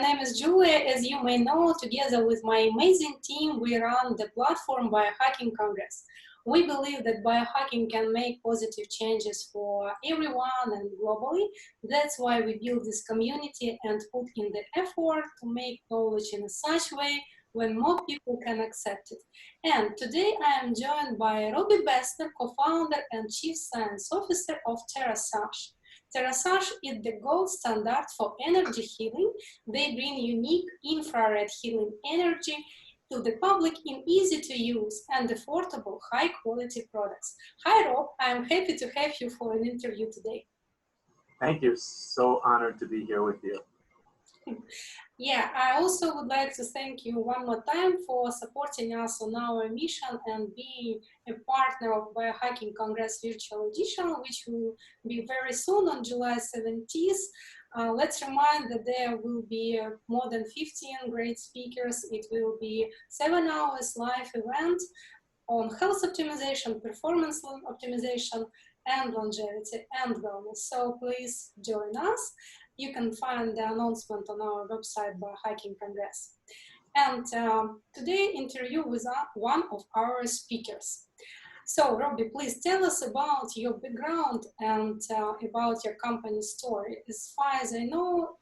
name is Julia. As you may know, together with my amazing team, we run the platform BiohackingCongress. We believe that biohacking can make positive changes for everyone and globally. That's why we build this community and put in the effort to make knowledge in such way when more people can accept it. And today I am joined by Rob Besner, co-founder and chief science officer of Therasage. Therasage is the gold standard for energy healing. They bring unique infrared healing energy to the public in easy-to-use and affordable, high-quality products. Hi, Rob. I'm happy to have you for an interview today. Thank you. So honored to be here with you. Yeah, I also would like to thank you one more time for supporting us on our mission and being a partner of Biohacking Congress Virtual Edition, which will be very soon on July 17th. Let's remind that there will be more than 15 great speakers. It will be 7 hours live event on health optimization, performance optimization, and longevity and wellness. So please join us. You can find the announcement on our website Biohacking Congress. And today interview with one of our speakers. So Robbie, please tell us about your background and about your company story. As far as I know,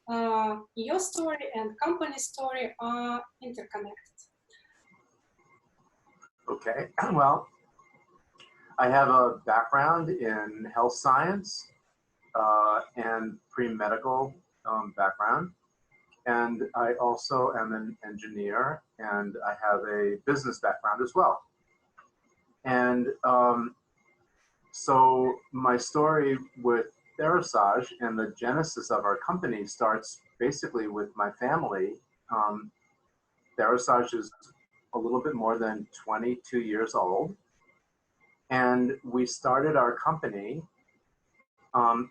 your story and company story are interconnected. Okay, well, I have a background in health science and pre-medical background. And I also am an engineer and I have a business background as well. And so my story with Therasage and the genesis of our company starts basically with my family. Therasage is a little bit more than 22 years old. And we started our company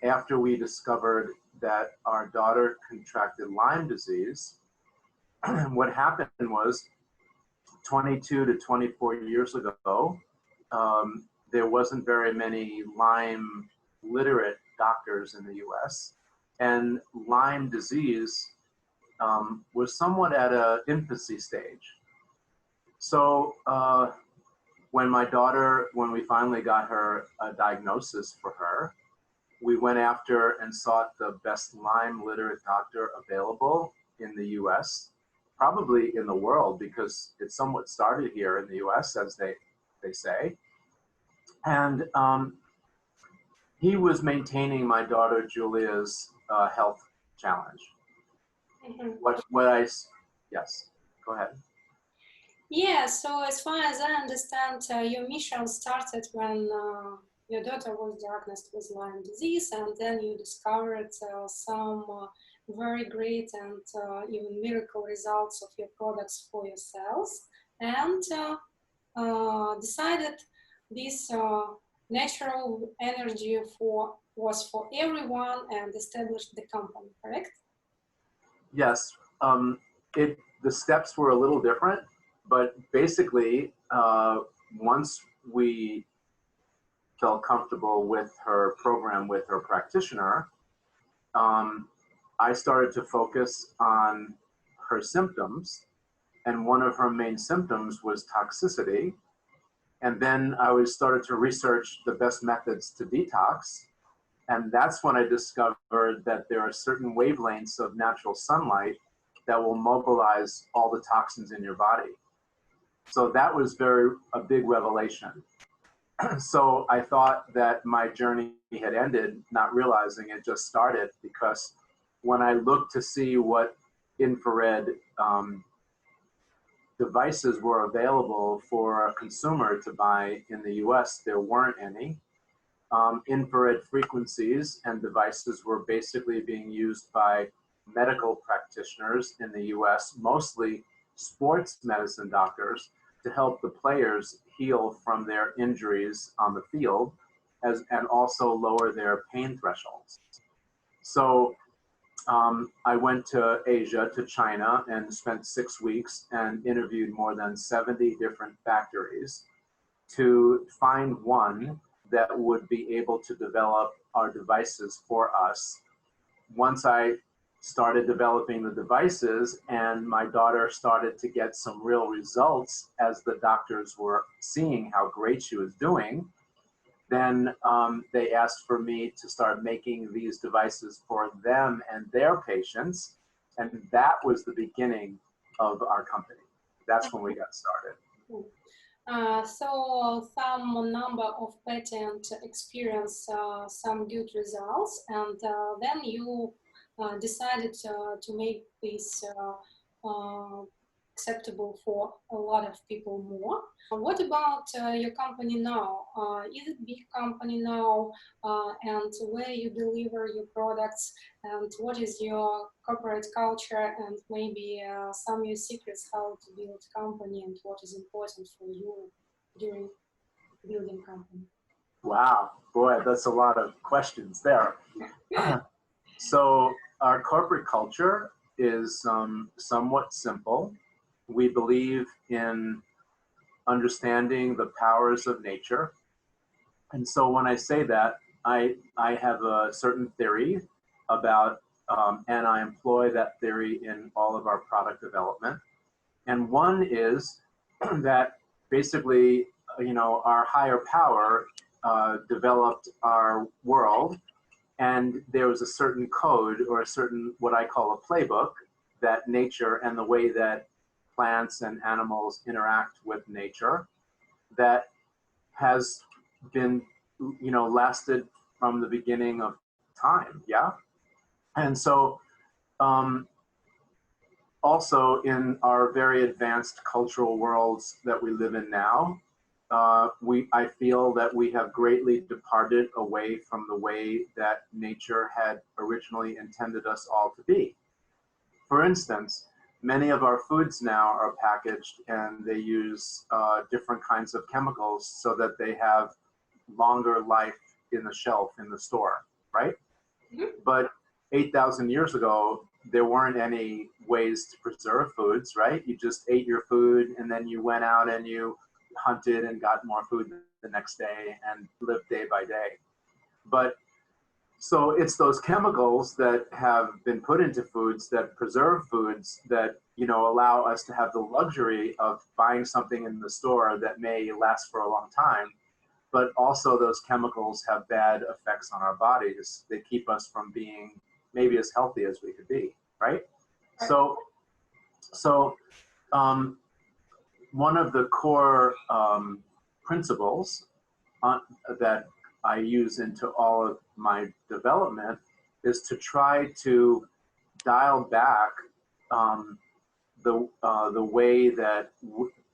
after we discovered that our daughter contracted Lyme disease. What happened was 22 to 24 years ago, there wasn't very many Lyme literate doctors in the US, and Lyme disease was somewhat at an infancy stage. So when we finally got her a diagnosis for her, we went after and sought the best Lyme literate doctor available in the US, probably in the world, because it somewhat started here in the US, as they say. And he was maintaining my daughter Julia's health challenge. Mm-hmm. Yes, go ahead. Yeah, so as far as I understand, your mission started when your daughter was diagnosed with Lyme disease, and then you discovered some very great and even miracle results of your products for yourselves, and decided this natural energy was for everyone and established the company, correct? Yes, the steps were a little different, but basically, once we felt comfortable with her program, with her practitioner, I started to focus on her symptoms, and one of her main symptoms was toxicity. And then I started to research the best methods to detox, and that's when I discovered that there are certain wavelengths of natural sunlight that will mobilize all the toxins in your body. So that was a big revelation. So I thought that my journey had ended, not realizing it just started, because when I looked to see what infrared devices were available for a consumer to buy in the US, there weren't any. Infrared frequencies and devices were basically being used by medical practitioners in the US, mostly sports medicine doctors, to help the players heal from their injuries on the field, and also lower their pain thresholds. So I went to Asia, to China, and spent 6 weeks and interviewed more than 70 different factories to find one that would be able to develop our devices for us. Once I started developing the devices, and my daughter started to get some real results as the doctors were seeing how great she was doing, then they asked for me to start making these devices for them and their patients. And that was the beginning of our company. That's when we got started. So some number of patent experience some good results, and then you decided to make this acceptable for a lot of people more. What about your company now? Is it a big company now, and where you deliver your products, and what is your corporate culture, and maybe some of your secrets how to build a company and what is important for you during building company? Wow, boy, that's a lot of questions there. So our corporate culture is somewhat simple. We believe in understanding the powers of nature. And so when I say that, I have a certain theory about, and I employ that theory in all of our product development. And one is that basically, our higher power developed our world, and there was a certain code or a certain, what I call a playbook, that nature and the way that plants and animals interact with nature that has been, lasted from the beginning of time. Yeah. And so also in our very advanced cultural worlds that we live in now, I feel that we have greatly departed away from the way that nature had originally intended us all to be. For instance, many of our foods now are packaged and they use different kinds of chemicals so that they have longer life in the shelf in the store, right? Mm-hmm. But 8,000 years ago, there weren't any ways to preserve foods, right? You just ate your food and then you went out and you hunted and got more food the next day and lived day by day. But so it's those chemicals that have been put into foods that preserve foods that, allow us to have the luxury of buying something in the store that may last for a long time. But also those chemicals have bad effects on our bodies. They keep us from being maybe as healthy as we could be, right? So one of the core principles that I use into all of my development is to try to dial back the way that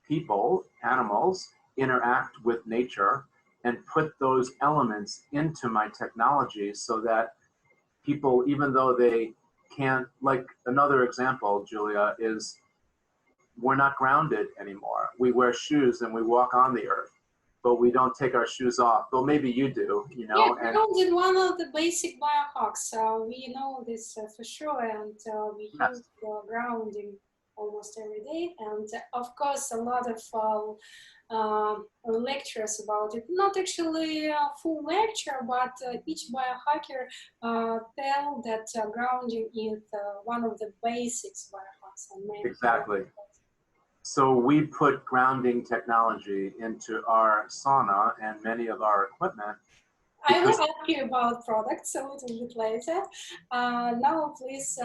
people, animals, interact with nature and put those elements into my technology so that people, even though they can't, like another example, Julia, is we're not grounded anymore. We wear shoes and we walk on the earth, but we don't take our shoes off. Well, maybe you do, Yeah, grounded, one of the basic biohacks. We know this for sure, and we use grounding almost every day. And of course, a lot of lectures about it. Not actually a full lecture, but each biohacker tell that grounding is one of the basics biohacks. Exactly. So we put grounding technology into our sauna and many of our equipment. I will ask you about products a little bit later. Now, please,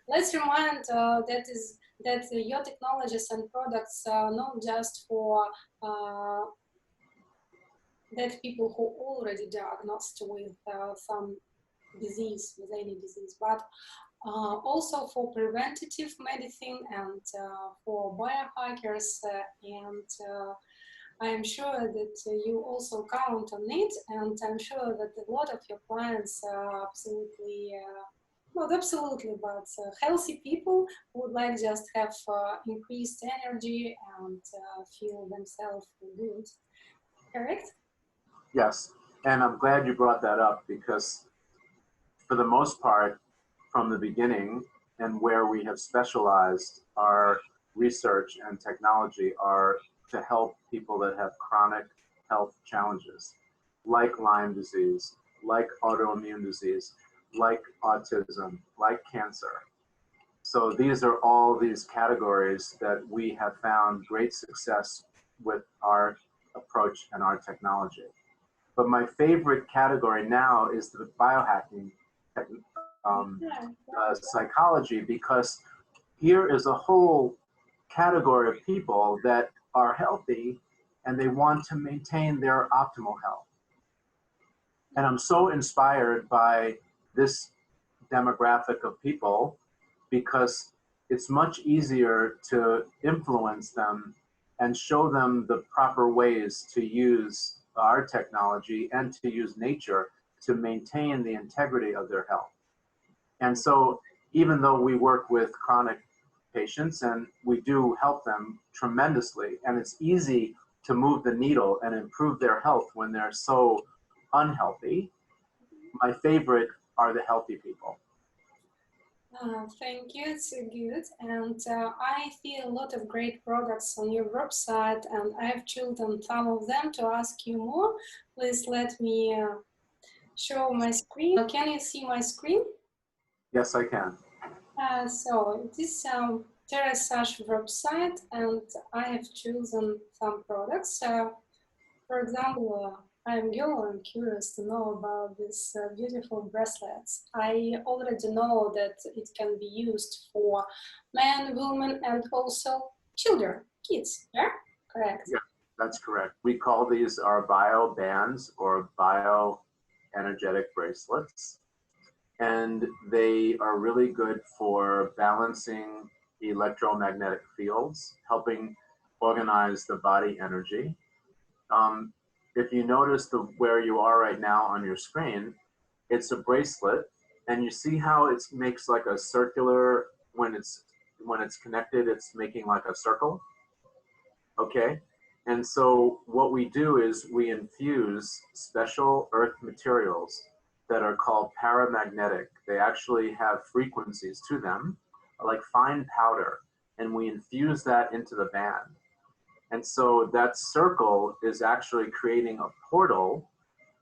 let's remind that your technologies and products are not just for that people who already diagnosed with some disease, with any disease, but also for preventative medicine and for biohackers, and I am sure that you also count on it, and I'm sure that a lot of your clients are absolutely, not absolutely, but healthy people who would like just have increased energy and feel themselves good. Correct? Yes, and I'm glad you brought that up because for the most part, from the beginning and where we have specialized our research and technology are to help people that have chronic health challenges, like Lyme disease, like autoimmune disease, like autism, like cancer. So these are all these categories that we have found great success with our approach and our technology. But my favorite category now is the biohacking psychology, because here is a whole category of people that are healthy and they want to maintain their optimal health. And I'm so inspired by this demographic of people because it's much easier to influence them and show them the proper ways to use our technology and to use nature to maintain the integrity of their health. And so even though we work with chronic patients and we do help them tremendously, and it's easy to move the needle and improve their health when they're so unhealthy, my favorite are the healthy people. Thank you, it's good. And I see a lot of great products on your website, and I've chosen some of them to ask you more. Please let me show my screen. Can you see my screen? Yes, I can. So this Therasage website, and I have chosen some products. For example, I'm curious to know about these beautiful bracelets. I already know that it can be used for men, women, and also children, kids. Yeah, correct. Yeah, that's correct. We call these our bio bands or bioenergetic bracelets. And they are really good for balancing electromagnetic fields, helping organize the body energy. If you notice where you are right now on your screen, it's a bracelet, and you see how it makes like a circular, when it's connected, it's making like a circle. Okay, and so what we do is we infuse special earth materials that are called paramagnetic. They actually have frequencies to them, like fine powder, and we infuse that into the band. And so that circle is actually creating a portal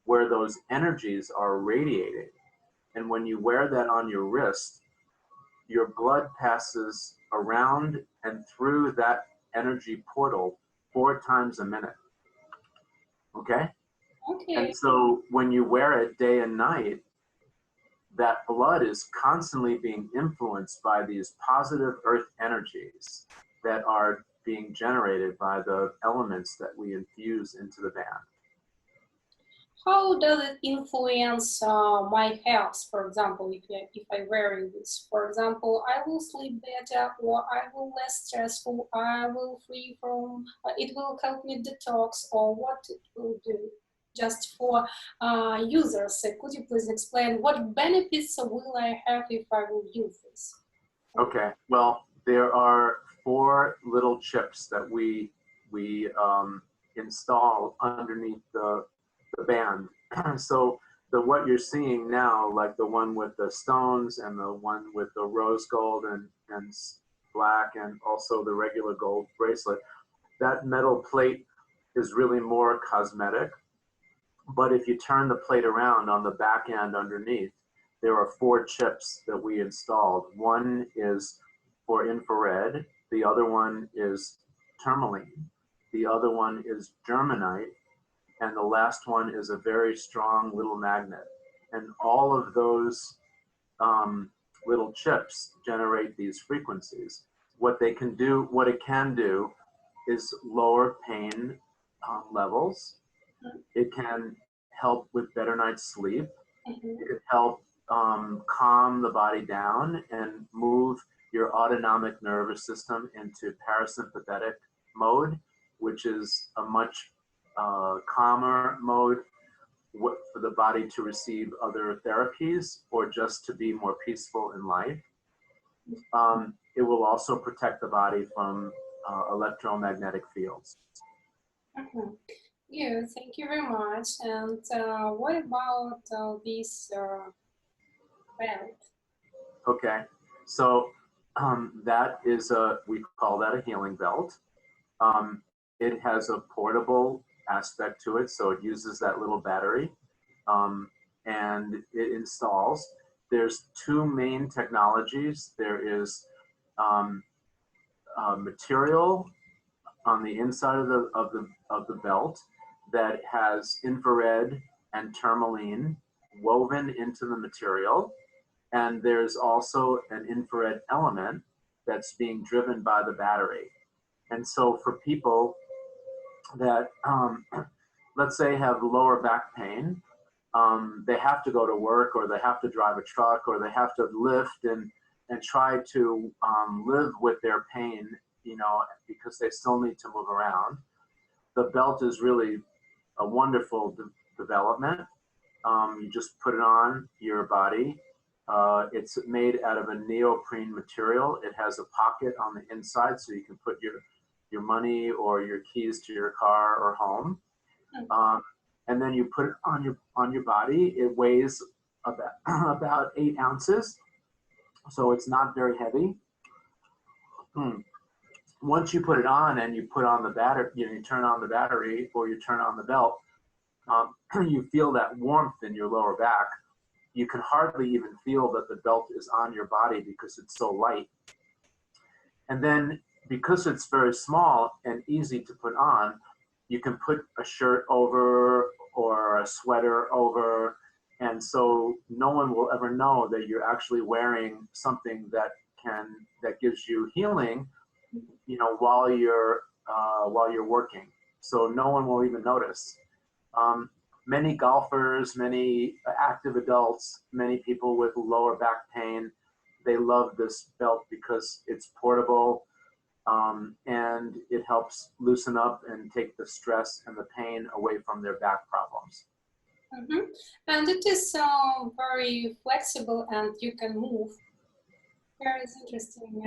where those energies are radiating. And when you wear that on your wrist, your blood passes around and through that energy portal 4 times a minute. Okay? Okay. And so when you wear it day and night, that blood is constantly being influenced by these positive earth energies that are being generated by the elements that we infuse into the band. How does it influence my health? For example, if I wearing this, for example, I will sleep better, or I will less stressful, I will free from, it will help me detox, or what it will do? Just for users, could you please explain what benefits will I have if I will use this? Okay, well, there are 4 little chips that we install underneath the band. So what you're seeing now, like the one with the stones and the one with the rose gold and black, and also the regular gold bracelet, that metal plate is really more cosmetic. But if you turn the plate around on the back end underneath, there are 4 chips that we installed. One is for infrared, the other one is tourmaline, the other one is germanite, and the last one is a very strong little magnet. And all of those little chips generate these frequencies. What it can do is lower pain levels. It can help with better night's sleep. It can help calm the body down and move your autonomic nervous system into parasympathetic mode, which is a much calmer mode for the body to receive other therapies or just to be more peaceful in life. It will also protect the body from electromagnetic fields. Yeah, thank you very much. And what about this belt? Okay, so that is we call that a healing belt. It has a portable aspect to it, so it uses that little battery, and it installs. there's two main technologies. There is material on the inside of the belt that has infrared and tourmaline woven into the material, and there's also an infrared element that's being driven by the battery. And so for people that let's say have lower back pain, they have to go to work, or they have to drive a truck, or they have to lift and try to live with their pain, you know, because they still need to move around. The belt is really a wonderful development. You just put it on your body. It's made out of a neoprene material. It has a pocket on the inside, so you can put your money or your keys to your car or home. And then you put it on your body. It weighs about 8 ounces, so it's not very heavy. Once you put it on and you put on the battery, you turn on the battery or you turn on the belt, you feel that warmth in your lower back. You can hardly even feel that the belt is on your body because it's so light. And then because it's very small and easy to put on, you can put a shirt over or a sweater over, and so no one will ever know that you're actually wearing something that gives you healing, you know, while you're working. So no one will even notice. Many golfers, many active adults, many people with lower back pain, they love this belt because it's portable, and it helps loosen up and take the stress and the pain away from their back problems. And it is very flexible and you can move. Very interesting.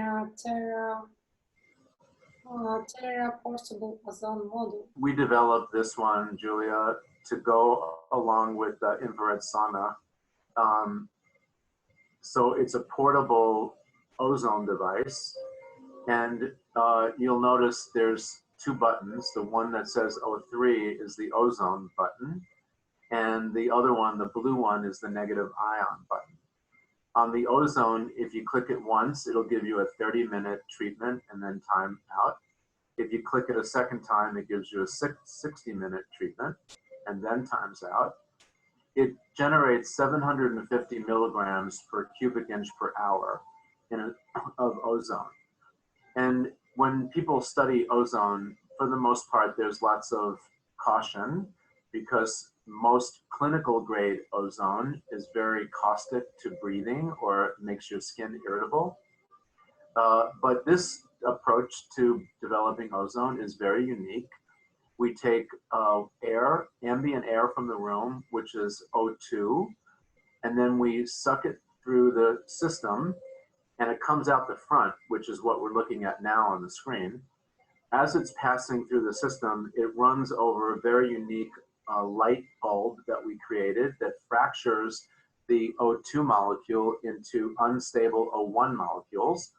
Terra portable ozone model. We developed this one, Julia, to go along with the infrared sauna. So it's a portable ozone device, and you'll notice there's two buttons. The one that says O3 is the ozone button, and the other one, the blue one, is the negative ion button. On the ozone, if you click it once, it'll give you a 30-minute treatment and then time out. If you click it a second time, it gives you a 60-minute treatment and then times out. It generates 750 milligrams per cubic inch per hour of ozone. And when people study ozone, for the most part, there's lots of caution because most clinical grade ozone is very caustic to breathing or makes your skin irritable. But this approach to developing ozone is very unique. We take ambient air from the room, which is O2, and then we suck it through the system, and it comes out the front, which is what we're looking at now on the screen. As it's passing through the system, it runs over a very unique light bulb that we created that fractures the O2 molecule into unstable O1 molecules.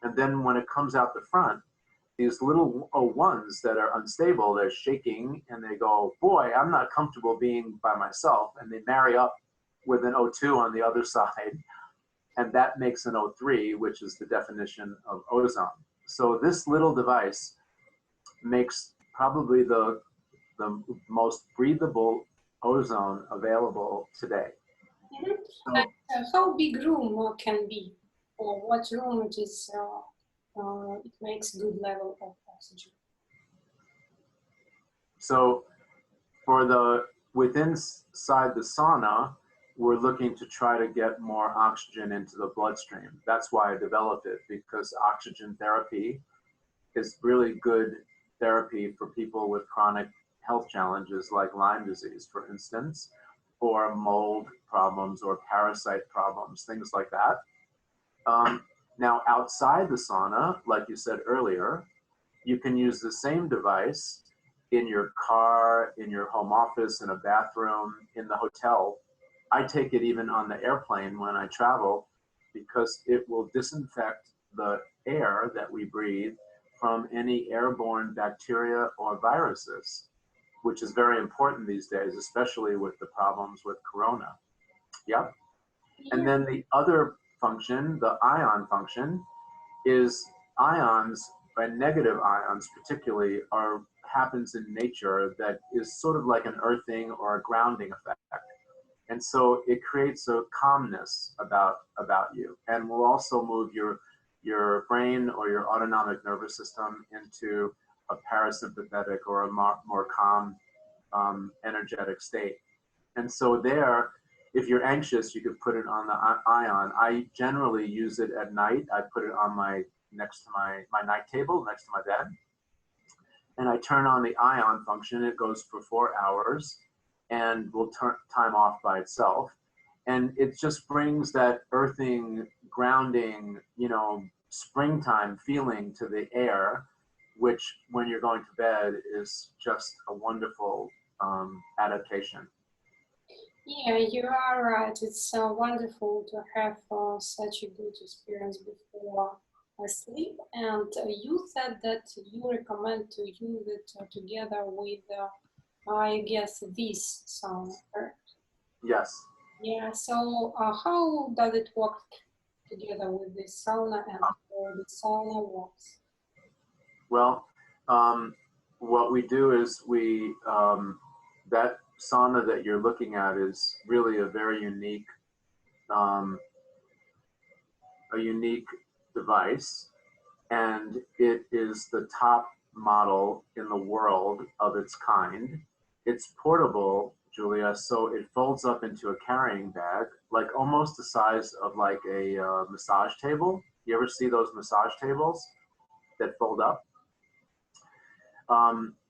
And then when it comes out the front, these little O1s that are unstable, they're shaking and they go, boy, I'm not comfortable being by myself. And they marry up with an O2 on the other side. And that makes an O3, which is the definition of ozone. So this little device makes probably the most breathable ozone available today. So, how big room can be, or what room it is? It makes good level of oxygen. So for the inside the sauna, we're looking to try to get more oxygen into the bloodstream. That's why I developed it, because oxygen therapy is really good therapy for people with chronic health challenges like Lyme disease, for instance, or mold problems or parasite problems, things like that. Now, outside the sauna, like you said earlier, you can use the same device in your car, in your home office, in a bathroom, in the hotel. I take it even on the airplane when I travel because it will disinfect the air that we breathe from any airborne bacteria or viruses, which is very important these days, especially with the problems with corona. Yep. And Yeah. then the other function, the ion function, is ions, by negative ions particularly, are happens in nature that is sort of like an earthing or a grounding effect. And so it creates a calmness about you, and will also move your brain or your autonomic nervous system into a parasympathetic or a more calm, energetic state. And so there, if you're anxious, you could put it on the ion. I generally use it at night. I put it on my next to my night table, next to my bed, and I turn on the ion function. It goes for 4 hours and will turn time off by itself. And it just brings that earthing, grounding, springtime feeling to the air, which when you're going to bed is just a wonderful adaptation. Yeah, you are right. It's wonderful to have such a good experience before sleep. And you said that you recommend to use it together with, I guess, this sauna, correct? Yes. Yeah, so how does it work together with the sauna and how the sauna works? Well, um, what we do is that sauna that you're looking at is really a very um, unique device, and it is the top model in the world of its kind. It's portable, Julia, so it folds up into a carrying bag, like almost the size of like a massage table. You ever see those massage tables that fold up?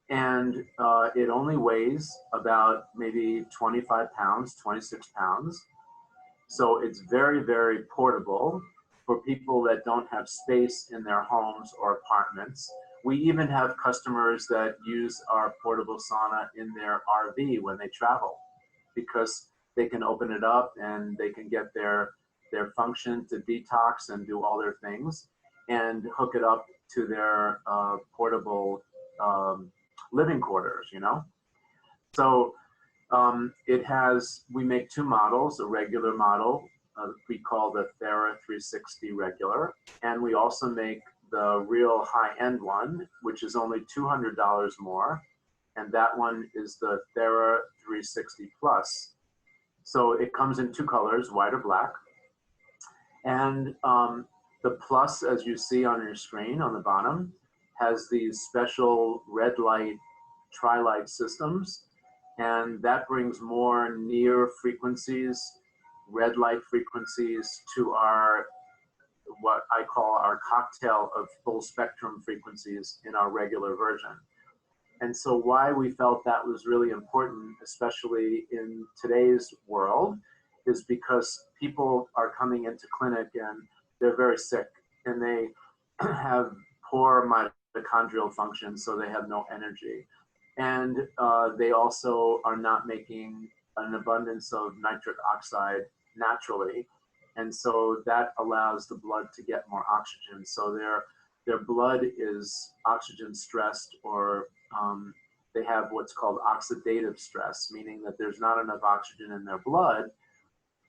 And it only weighs about maybe 25 pounds, 26 pounds. So it's very, very portable for people that don't have space in their homes or apartments. We even have customers that use our portable sauna in their RV when they travel, because they can open it up and they can get their function to detox and do all their things, and hook it up to their portable um, living quarters. So we make two models, a regular model, we call the Thera 360 regular, and we also make the real high-end one, which is only $200 more, and that one is the Thera 360 Plus. So it comes in two colors, white or black, and the Plus, as you see on your screen on the bottom, has these special red light, tri-light systems, and that brings more near frequencies, red light frequencies, to our, what I call our cocktail of full spectrum frequencies in our regular version. And so why we felt that was really important, especially in today's world, is because people are coming into clinic and they're very sick, and they have poor mitochondrial function, so they have no energy. And they also are not making an abundance of nitric oxide naturally. And so that allows the blood to get more oxygen. So their blood is oxygen stressed, or they have what's called oxidative stress, meaning that there's not enough oxygen in their blood.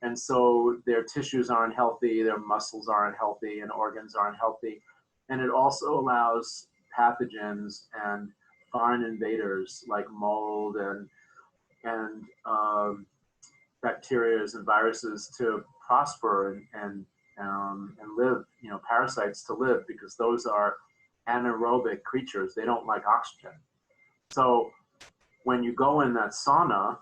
And so their tissues aren't healthy, their muscles aren't healthy, and organs aren't healthy. And it also allows pathogens and foreign invaders like mold and bacteria and viruses to prosper and live, parasites to live, because those are anaerobic creatures. They don't like oxygen. So when you go in that sauna,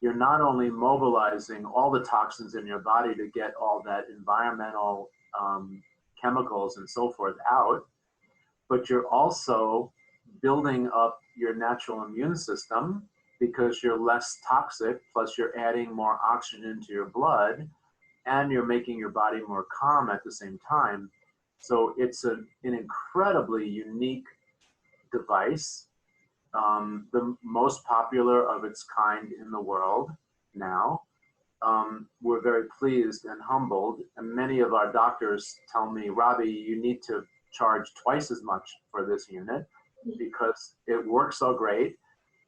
you're not only mobilizing all the toxins in your body to get all that environmental chemicals and so forth out, but you're also building up your natural immune system, because you're less toxic, plus you're adding more oxygen to your blood, and you're making your body more calm at the same time. So it's an incredibly unique device, the most popular of its kind in the world now. We're very pleased and humbled, and many of our doctors tell me, Robbie, you need to charge twice as much for this unit, because it works so great,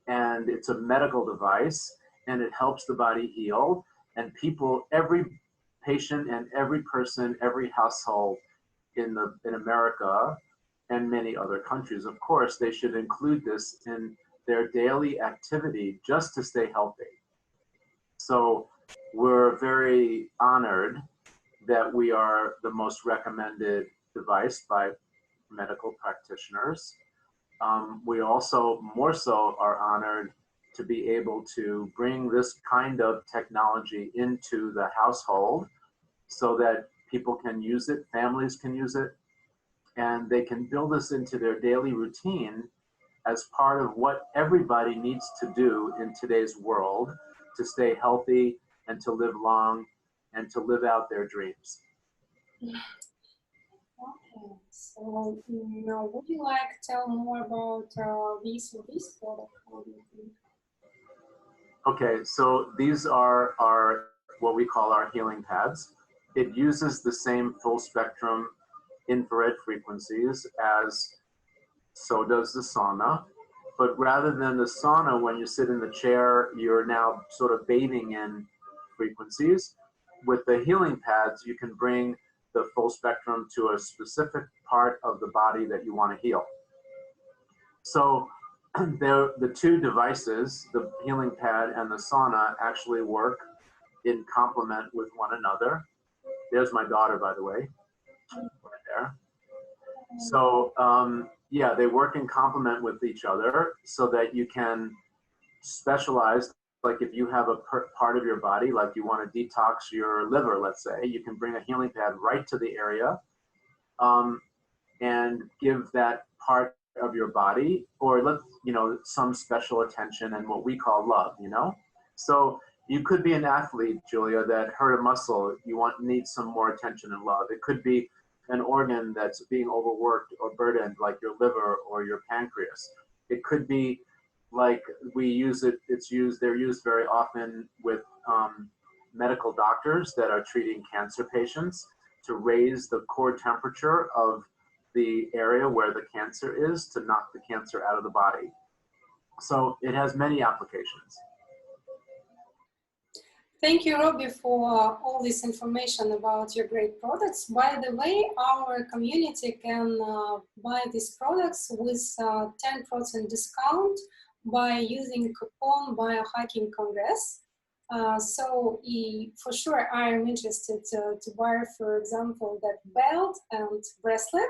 and it's a medical device, and it helps the body heal, And people, every patient and every person, every household in America and many other countries, of course, they should include this in their daily activity just to stay healthy. So we're very honored that we are the most recommended device by medical practitioners. We also more so are honored to be able to bring this kind of technology into the household so that people can use it, families can use it, and they can build this into their daily routine as part of what everybody needs to do in today's world to stay healthy and to live long and to live out their dreams. Okay, so would you like to tell more about this product? Okay, so these are our what we call our healing pads. It uses the same full spectrum infrared frequencies as so does the sauna, but rather than the sauna, when you sit in the chair, you're now sort of bathing in frequencies. With the healing pads, you can bring the full spectrum to a specific part of the body that you want to heal. So the two devices, the healing pad and the sauna, actually work in complement with one another. There's my daughter, by the way, right there. So yeah, they work in complement with each other so that you can specialize. Like if you have a part of your body, like you want to detox your liver, let's say, you can bring a healing pad right to the area and give that part of your body, or some special attention and what we call love, So you could be an athlete, Julia, that hurt a muscle. You need some more attention and love. It could be an organ that's being overworked or burdened, like your liver or your pancreas. It could be like they're used very often with medical doctors that are treating cancer patients to raise the core temperature of the area where the cancer is to knock the cancer out of the body. So it has many applications. Thank you, Robbie, for all this information about your great products. By the way, our community can buy these products with 10% discount by using coupon BiohackingCongress. So for sure, I am interested to buy, for example, that belt and bracelet.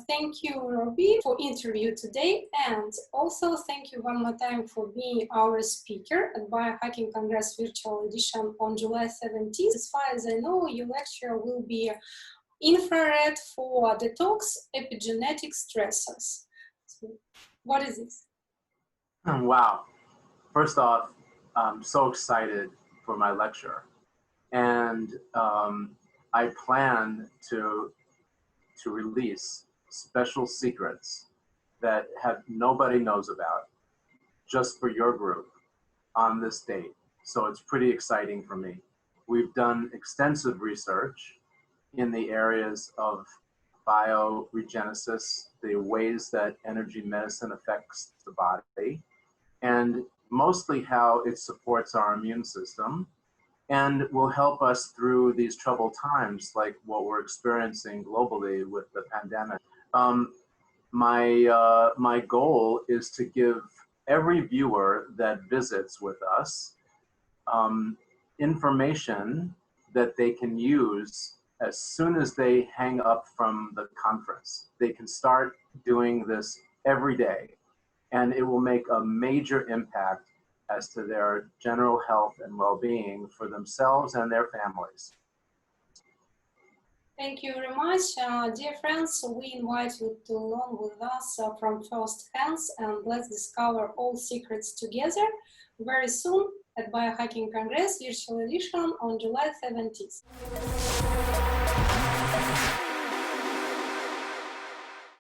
Thank you, Robbie, for interview today. And also thank you one more time for being our speaker at Biohacking Congress Virtual Edition on July 17th. As far as I know, your lecture will be infrared for detox epigenetic stressors. So what is this? Wow. First off, I'm so excited for my lecture, and I plan to release special secrets that nobody knows about, just for your group on this date. So it's pretty exciting for me. We've done extensive research in the areas of bioregenesis, the ways that energy medicine affects the body, and mostly how it supports our immune system and will help us through these troubled times like what we're experiencing globally with the pandemic. My goal is to give every viewer that visits with us information that they can use as soon as they hang up from the conference. They can start doing this every day, and it will make a major impact as to their general health and well-being for themselves and their families. Thank you very much. Dear friends, we invite you to learn with us from first hands, and let's discover all secrets together very soon at Biohacking Congress Virtual Edition on July 17th.